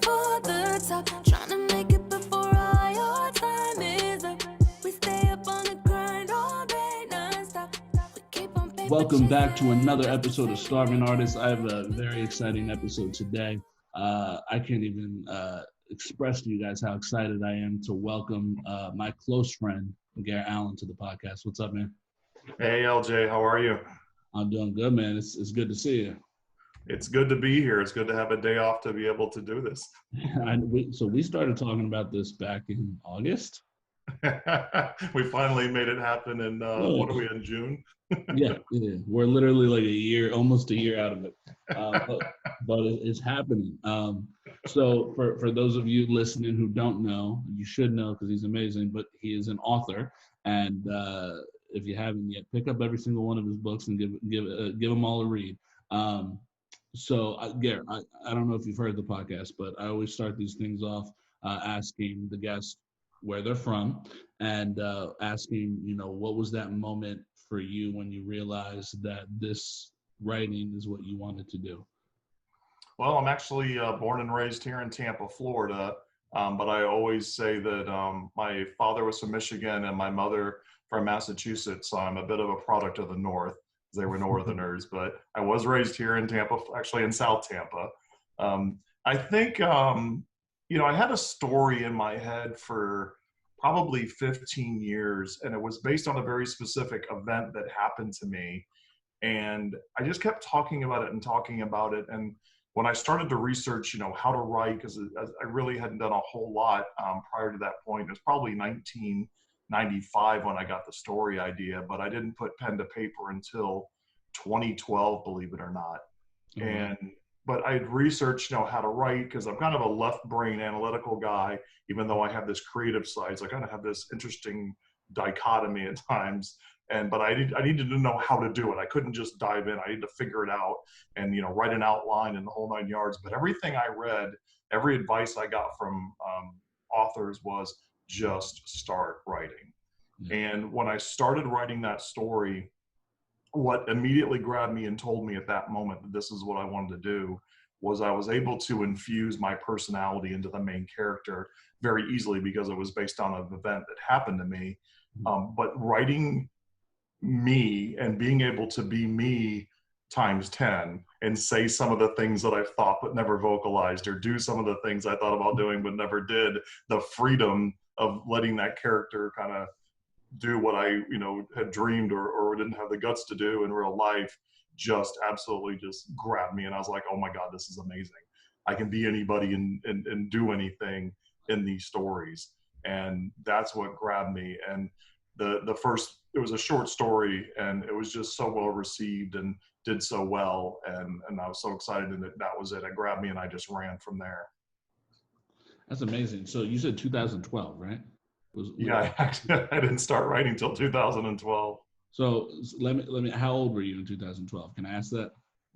for the top, trying to make it before all your time is up. We stay up on the grind all day, non-stop. We keep on paper Welcome back to chasing, another episode of Starving Artists. I have a very exciting episode today. I can't even express to you guys how excited I am to welcome my close friend, Gare Allen, to the podcast. What's up, man? Hey, LJ, how are you? I'm doing good, man. It's good to see you. It's good to be here. It's good to have a day off to be able to do this. So we started talking about this back in August. We finally made it happen in, what are we, in June? Yeah, we're literally like almost a year out of it, but it's happening. So for those of you listening who don't know, you should know because he's amazing. But he is an author, and if you haven't yet, pick up every single one of his books and give them all a read. Garrett, I don't know if you've heard the podcast, but I always start these things off asking the guests where they're from and asking, what was that moment for you when you realized that this writing is what you wanted to do? Well, I'm actually born and raised here in Tampa, Florida, but I always say that my father was from Michigan and my mother from Massachusetts, so I'm a bit of a product of the North. They were Northerners, but I was raised here in Tampa, actually in South Tampa. I think, I had a story in my head for probably 15 years, and it was based on a very specific event that happened to me. And I just kept talking about it. And when I started to research, how to write, because I really hadn't done a whole lot prior to that point. It was probably 1995 when I got the story idea, but I didn't put pen to paper until 2012, believe it or not. Mm-hmm. But I'd researched, how to write, because I'm kind of a left brain analytical guy, even though I have this creative side. So I kind of have this interesting dichotomy at times. But I needed to know how to do it. I couldn't just dive in. I needed to figure it out and, write an outline and the whole 9 yards. But everything I read, every advice I got from authors was just start writing. Yeah. And when I started writing that story, what immediately grabbed me and told me at that moment that this is what I wanted to do was I was able to infuse my personality into the main character very easily because it was based on an event that happened to me. But writing me and being able to be me times 10 and say some of the things that I've thought but never vocalized, or do some of the things I thought about doing but never did, the freedom of letting that character kind of do what I, had dreamed or didn't have the guts to do in real life, just absolutely just grabbed me. And I was like, oh my God, this is amazing. I can be anybody and do anything in these stories. And that's what grabbed me. And the first, it was a short story and it was just so well received and did so well. And I was so excited, and that was it. It grabbed me and I just ran from there. That's amazing. So you said 2012, right? Yeah, I didn't start writing till 2012. So let me. How old were you in 2012? Can I ask that?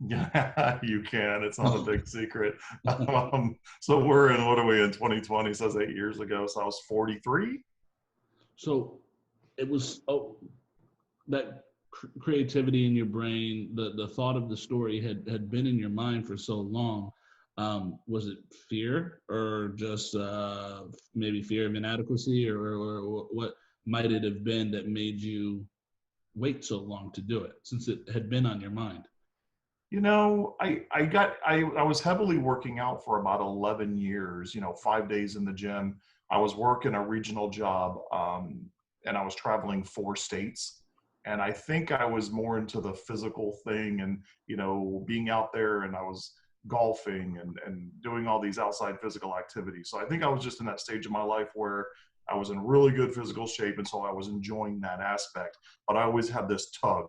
Yeah, you can. It's not a big secret. So we're in, what are we in 2020? So that's 8 years ago. So I was 43. So it was that creativity in your brain, the thought of the story had been in your mind for so long. Was it fear, or just maybe fear of inadequacy, or what might it have been that made you wait so long to do it, since it had been on your mind? I was heavily working out for about 11 years, 5 days in the gym. I was working a regional job, and I was traveling 4 states. And I think I was more into the physical thing and, being out there, and I was golfing and doing all these outside physical activities. So I think I was just in that stage of my life where I was in really good physical shape. And so I was enjoying that aspect, but I always had this tug,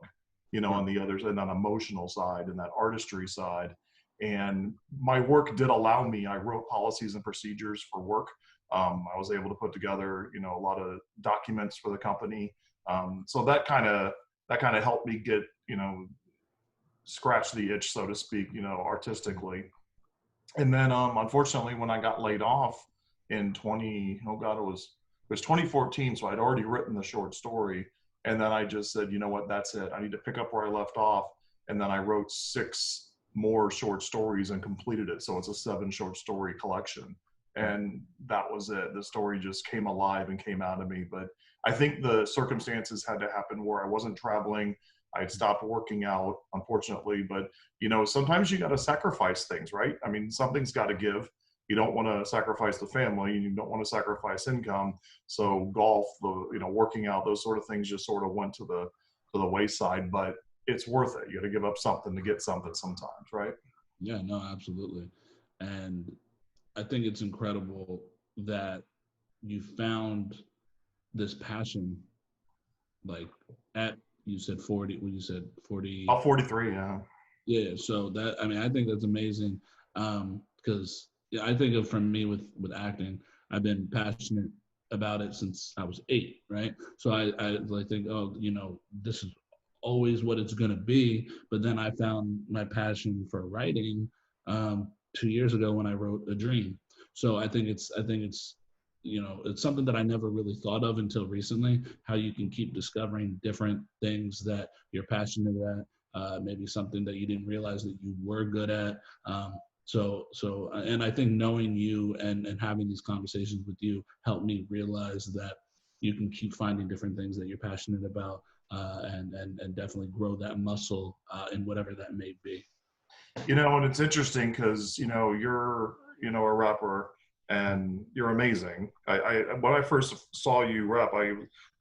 on the others, and on emotional side and that artistry side. And my work did allow me, I wrote policies and procedures for work. I was able to put together, a lot of documents for the company. So that kind of helped me get, scratch the itch, so to speak, artistically. And then, unfortunately, when I got laid off in it was 2014. So I'd already written the short story. And then I just said, you know what, that's it. I need to pick up where I left off. And then I wrote 6 more short stories and completed it. So it's a 7 short story collection. And that was it. The story just came alive and came out of me. But I think the circumstances had to happen where I wasn't traveling. I had stopped working out, unfortunately. But, you know, sometimes you got to sacrifice things, right? I mean, something's got to give. You don't want to sacrifice the family. You don't want to sacrifice income. So golf, you know, working out, those sort of things just sort of went to the wayside. But it's worth it. You got to give up something to get something sometimes, right? Yeah, no, absolutely. And I think it's incredible that you found this passion, like at, you said 40, when you said 40. Oh, 43, yeah. Yeah, so that, I mean, I think that's amazing. Because yeah, I think of, for me with acting, I've been passionate about it since I was 8, right? So I like think, oh, you know, this is always what it's gonna be. But then I found my passion for writing 2 years ago when I wrote A Dream. So I think it's you know, it's something that I never really thought of until recently, how you can keep discovering different things that you're passionate at, maybe something that you didn't realize that you were good at. And I think knowing you and having these conversations with you helped me realize that you can keep finding different things that you're passionate about, and definitely grow that muscle in whatever that may be. You know, and it's interesting because, you know, you're, you know, a rapper and you're amazing. When I first saw you rap,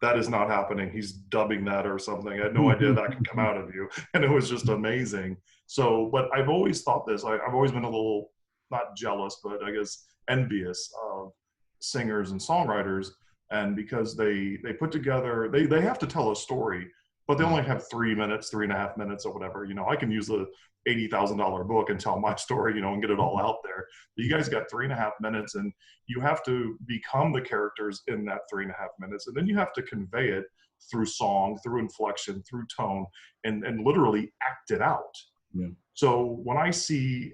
that is not happening. He's dubbing that or something. I had no idea that could come out of you. And it was just amazing. So, but I've always thought this, I've always been a little, not jealous, but I guess envious of singers and songwriters. And because they put together, they have to tell a story, but they only have 3 minutes, 3.5 minutes or whatever. You know, I can use the $80,000 book and tell my story, you know, and get it all out there. But you guys got 3.5 minutes, and you have to become the characters in that 3.5 minutes. And then you have to convey it through song, through inflection, through tone, and literally act it out. Yeah. So when I see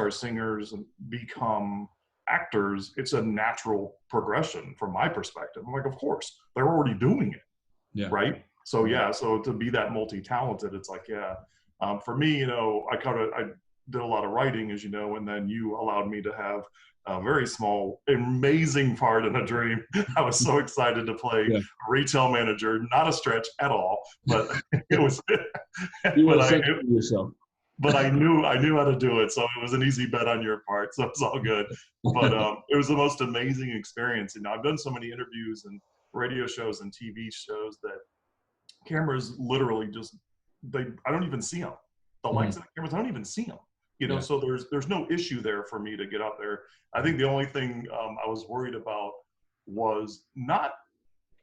singers become actors, it's a natural progression from my perspective. I'm like, of course, they're already doing it. Yeah. Right. So, yeah. So to be that multi-talented, it's like, yeah. For me, you know, I did a lot of writing, as you know, and then you allowed me to have a very small, amazing part in A Dream. I was so excited to play a retail manager, not a stretch at all, but it was. But I knew how to do it, so it was an easy bet on your part. So it's all good. But it was the most amazing experience. You know, I've done so many interviews and radio shows and TV shows that cameras literally just, I don't even see them. The lights of the cameras, I don't even see them. You know, so there's no issue there for me to get out there. I think the only thing I was worried about was not,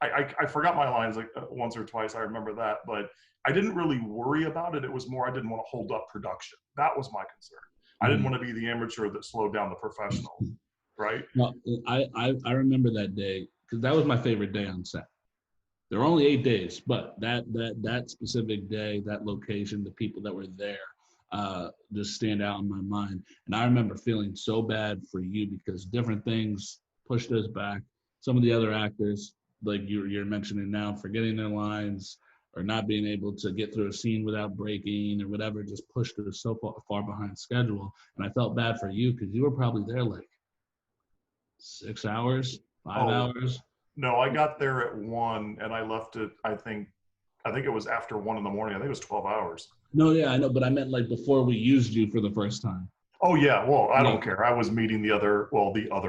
I forgot my lines like once or twice. I remember that, but I didn't really worry about it. It was more, I didn't want to hold up production. That was my concern. I didn't want to be the amateur that slowed down the professional, right? No, I remember that day because that was my favorite day on set. There were only 8 days, but that specific day, that location, the people that were there, just stand out in my mind. And I remember feeling so bad for you because different things pushed us back. Some of the other actors, like you're mentioning now, forgetting their lines or not being able to get through a scene without breaking or whatever, just pushed us so far behind schedule. And I felt bad for you because you were probably there like 6 hours, 5 hours. No, I got there at 1 and I left it, I think it was after 1 in the morning. I think it was 12 hours. No, yeah, I know, but I meant like before we used you for the first time. Oh yeah, well, I don't care. I was meeting the other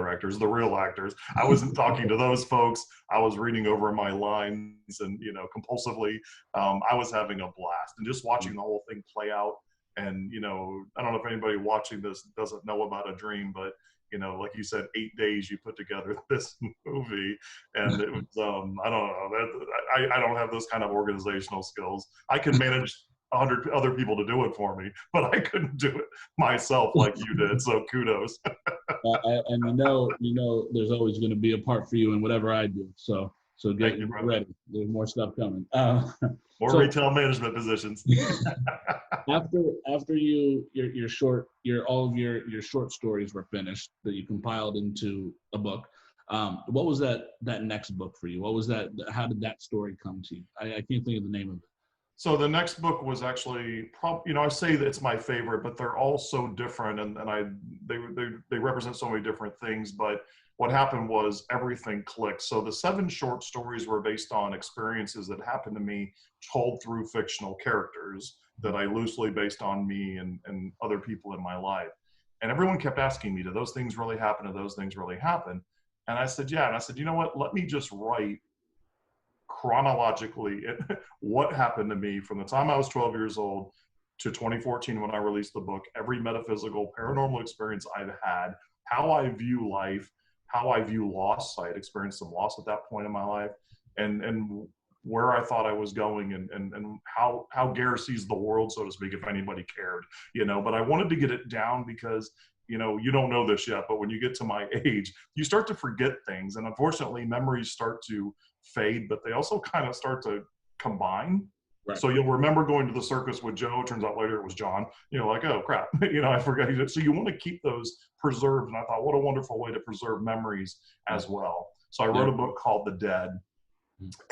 actors, the real actors. I wasn't talking to those folks. I was reading over my lines and, you know, compulsively. I was having a blast and just watching the whole thing play out. And, you know, I don't know if anybody watching this doesn't know about A Dream, but, you know, like you said, 8 days you put together this movie, and it was, I don't know, I don't have those kind of organizational skills. I can manage 100 other people to do it for me, but I couldn't do it myself like you did. So kudos. And you know, there's always going to be a part for you in whatever I do. So get ready. There's more stuff coming. More retail management positions. after all of your short stories were finished that you compiled into a book, what was that next book for you? What was that? How did that story come to you? I can't think of the name of it. So the next book was actually, I say that it's my favorite, but they're all so different, and they represent so many different things. But what happened was everything clicked. So the 7 short stories were based on experiences that happened to me, told through fictional characters that I loosely based on me and other people in my life. And everyone kept asking me, do those things really happen? Do those things really happen? And I said, yeah. And I said, you know what? Let me just write chronologically what happened to me from the time I was 12 years old to 2014 when I released the book, every metaphysical paranormal experience I've had, how I view life, how I view loss. I had experienced some loss at that point in my life, and where I thought I was going, and how Gare sees the world, so to speak, if anybody cared, but I wanted to get it down because, you don't know this yet, but when you get to my age, you start to forget things. And unfortunately, memories start to fade, but they also kind of start to combine. Right. So you'll remember going to the circus with Joe. It turns out later it was John. Like, oh crap, I forgot. So you want to keep those preserved. And I thought, what a wonderful way to preserve memories as well. So I wrote a book called The Dead.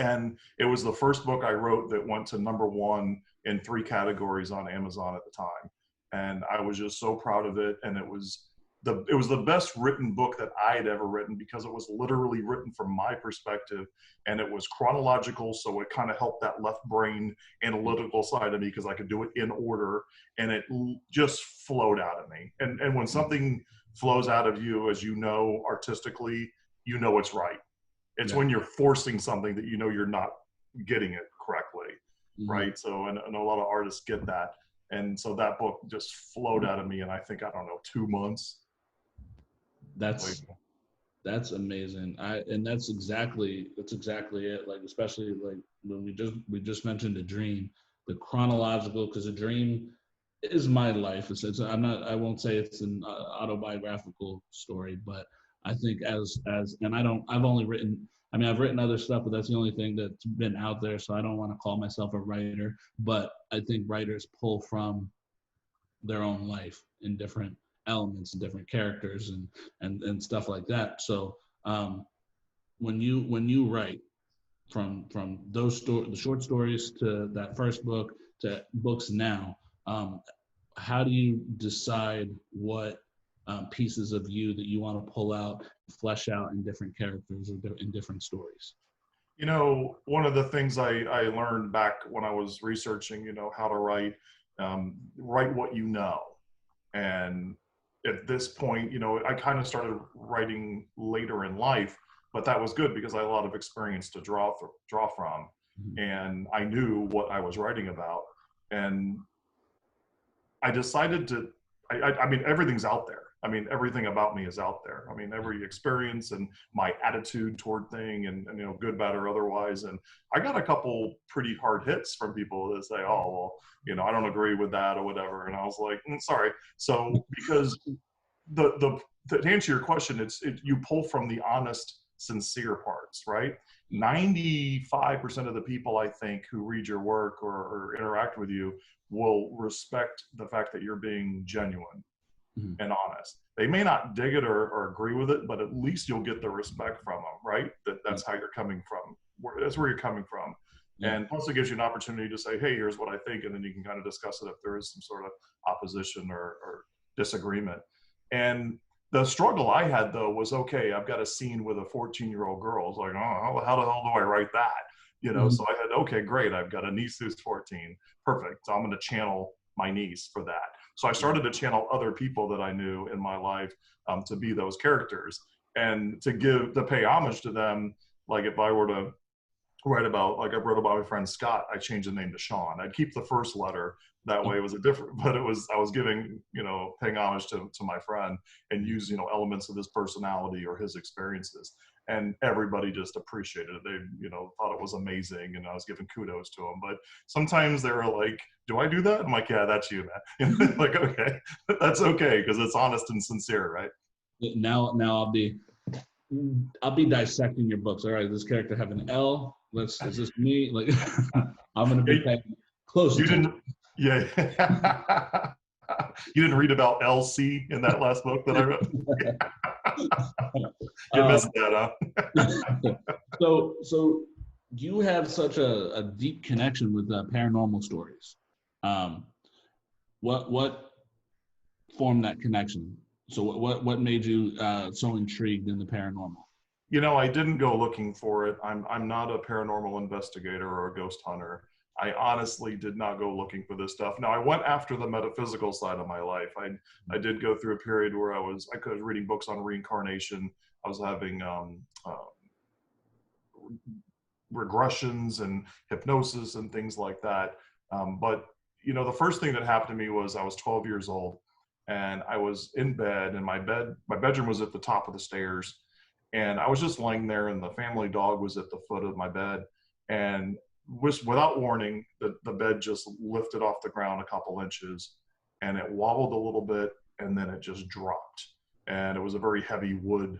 And it was the first book I wrote that went to #1 in 3 categories on Amazon at the time. And I was just so proud of it. And it was the best written book that I had ever written, because it was literally written from my perspective, and it was chronological. So it kind of helped that left brain analytical side of me, because I could do it in order, and it just flowed out of me. And when something flows out of you, as artistically, it's right. It's when you're forcing something that you're not getting it correctly, right? So, and a lot of artists get that. And so that book just flowed out of me in, I think, 2 months. That's amazing. And that's exactly it. Like, especially like when we just mentioned a dream, the chronological, because a dream is my life. I won't say it's an autobiographical story, but I think I've written other stuff, but that's the only thing that's been out there. So I don't want to call myself a writer, but I think writers pull from their own life in different elements and different characters and stuff like that. So when you write from the short stories to that first book to books now, how do you decide what pieces of you that you want to pull out, flesh out in different characters or in different stories? One of the things I learned back when I was researching, how to write what you know. And at this point, I kind of started writing later in life, but that was good because I had a lot of experience to draw from. And I knew what I was writing about. And I decided I mean, everything's out there. I mean, everything about me is out there. I mean, every experience and my attitude toward thing and good, bad, or otherwise. And I got a couple pretty hard hits from people that say, oh, well, I don't agree with that or whatever. And I was like, sorry. So because to answer your question, you pull from the honest, sincere parts, right? 95% of the people, I think, who read your work or interact with you will respect the fact that you're being genuine and honest. They may not dig it or agree with it, but at least you'll get the respect from them, right? That's how you're coming from. That's where you're coming from. And plus it gives you an opportunity to say, hey, here's what I think. And then you can kind of discuss it if there is some sort of opposition or disagreement. And the struggle I had, though, was, okay, I've got a scene with a 14-year-old girl. It's like, oh, how the hell do I write that? So I had, okay, great. I've got a niece who's 14. Perfect. So I'm going to channel my niece for that. So I started to channel other people that I knew in my life to be those characters and to pay homage to them. Like if I were to write about, like I wrote about my friend Scott, I changed the name to Sean. I'd keep the first letter. That way it was I was giving, paying homage to my friend and use, elements of his personality or his experiences. And everybody just appreciated it. They, thought it was amazing, and I was giving kudos to them. But sometimes they were like, "Do I do that?" I'm like, "Yeah, that's you, man." Like, okay, that's okay because it's honest and sincere, right? Now I'll be dissecting your books. All right, this character have an L. Is this me? Like, I'm gonna be paying close attention. Yeah. You didn't read about LC in that last book that I wrote? You missed that, huh? So you have such a deep connection with paranormal stories. Um, what formed that connection? So what made you so intrigued in the paranormal? You know, I didn't go looking for it. I'm not a paranormal investigator or a ghost hunter. I honestly did not go looking for this stuff. Now, I went after the metaphysical side of my life. I did go through a period where I was reading books on reincarnation. I was having regressions and hypnosis and things like that. But you know, the first thing that happened to me was I was 12 years old, and I was in bed, and my bedroom was at the top of the stairs, and I was just laying there, and the family dog was at the foot of my bed, and without warning, the bed just lifted off the ground a couple inches, and it wobbled a little bit, and then it just dropped, and it was a very heavy wood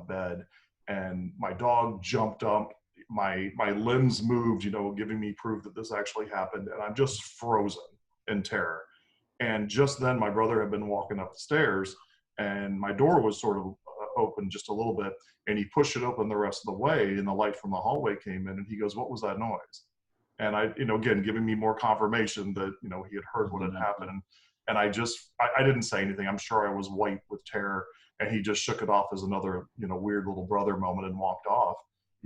bed, and my dog jumped up, my limbs moved, you know, giving me proof that this actually happened, and I'm just frozen in terror. And just then, my brother had been walking up the stairs, and my door was sort of open just a little bit, and he pushed it open the rest of the way, and the light from the hallway came in, and he goes, "What was that noise?" And I, you know, again, giving me more confirmation that, you know, he had heard what had happened. And I didn't say anything. I'm sure I was white with terror, and he just shook it off as another, you know, weird little brother moment and walked off.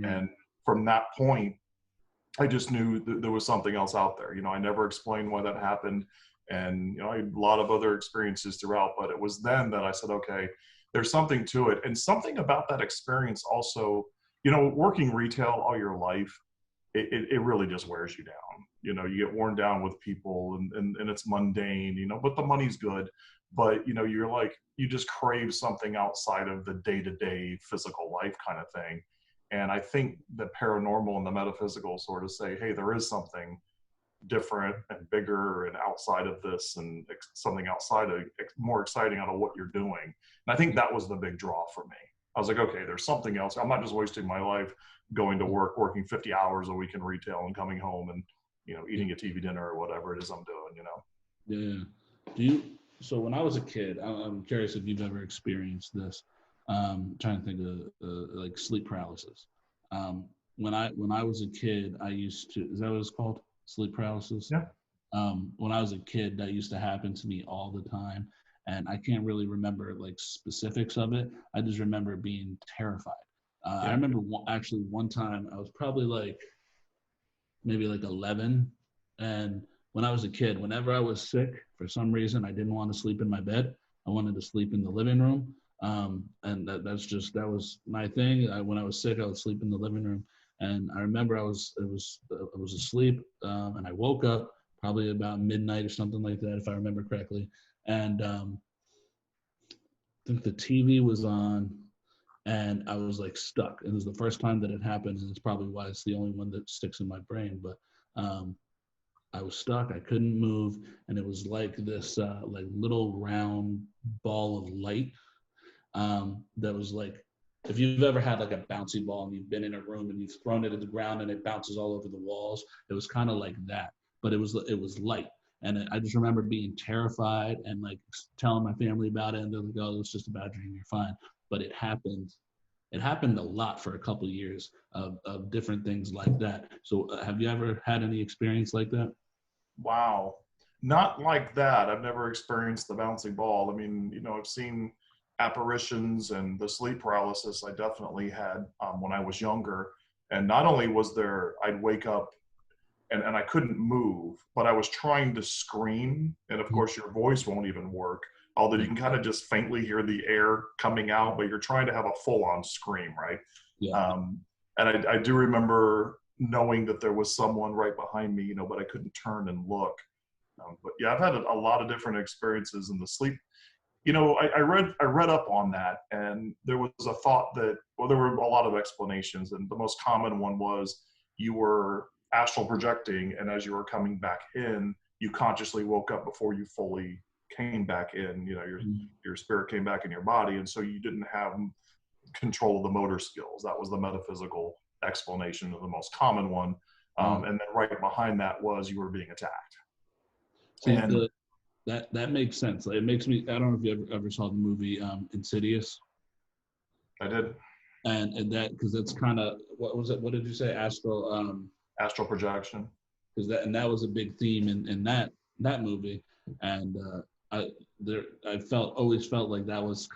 And from that point, I just knew that there was something else out there. You know, I never explained why that happened. And, you know, I had a lot of other experiences throughout, but it was then that I said, okay, there's something to it. And something about that experience also, you know, working retail all your life, it really just wears you down. You know, you get worn down with people, and it's mundane, you know, but the money's good. But, you know, you're like, you just crave something outside of the day-to-day physical life kind of thing. And I think the paranormal and the metaphysical sort of say, hey, there is something different and bigger and outside of this, and something outside of, more exciting out of what you're doing. And I think that was the big draw for me. I was like, okay, there's something else. I'm not just wasting my life going to work, working 50 hours a week in retail and coming home and, you know, eating a TV dinner or whatever it is I'm doing, you know? Yeah. So when I was a kid, I'm curious if you've ever experienced this. Trying to think of like sleep paralysis. When I was a kid, I used to, is that what it's called? Sleep paralysis? Yeah. When I was a kid, that used to happen to me all the time. And I can't really remember like specifics of it. I just remember being terrified. I remember actually one time I was probably like maybe like 11. And when I was a kid, whenever I was sick, for some reason, I didn't want to sleep in my bed. I wanted to sleep in the living room. And that was my thing. When I was sick, I would sleep in the living room. And I remember I was asleep, and I woke up probably about midnight or something like that, if I remember correctly. And I think the TV was on, and I was like stuck. It was the first time that it happened, and it's probably why it's the only one that sticks in my brain. But I was stuck. I couldn't move, and it was like this like little round ball of light that was like, if you've ever had like a bouncy ball and you've been in a room and you've thrown it at the ground and it bounces all over the walls, it was kind of like that, but it was light. And I just remember being terrified and like telling my family about it, and they're like, "Oh, it's just a bad dream. You're fine." But it happened. It happened a lot for a couple of years of different things like that. So have you ever had any experience like that? Wow. Not like that. I've never experienced the bouncing ball. I mean, you know, I've seen apparitions, and the sleep paralysis I definitely had when I was younger. And not only was there, I'd wake up and I couldn't move, but I was trying to scream. And of course, your voice won't even work, although you can kind of just faintly hear the air coming out, but you're trying to have a full on scream, right? Yeah. And I do remember knowing that there was someone right behind me, you know, but I couldn't turn and look. But yeah, I've had a lot of different experiences in the sleep. You know, I read up on that, and there was a thought that, well, there were a lot of explanations, and the most common one was you were astral projecting, and as you were coming back in, you consciously woke up before you fully came back in. You know, your spirit came back in your body, and so you didn't have control of the motor skills. That was the metaphysical explanation of the most common one. And then right behind that was you were being attacked. See, And that makes sense. Like, it makes me. I don't know if you ever saw the movie Insidious. I did. and that because that's kind of what was it? What did you say? Astral. Astral projection. Because that was a big theme in that movie, and I always felt like that was kind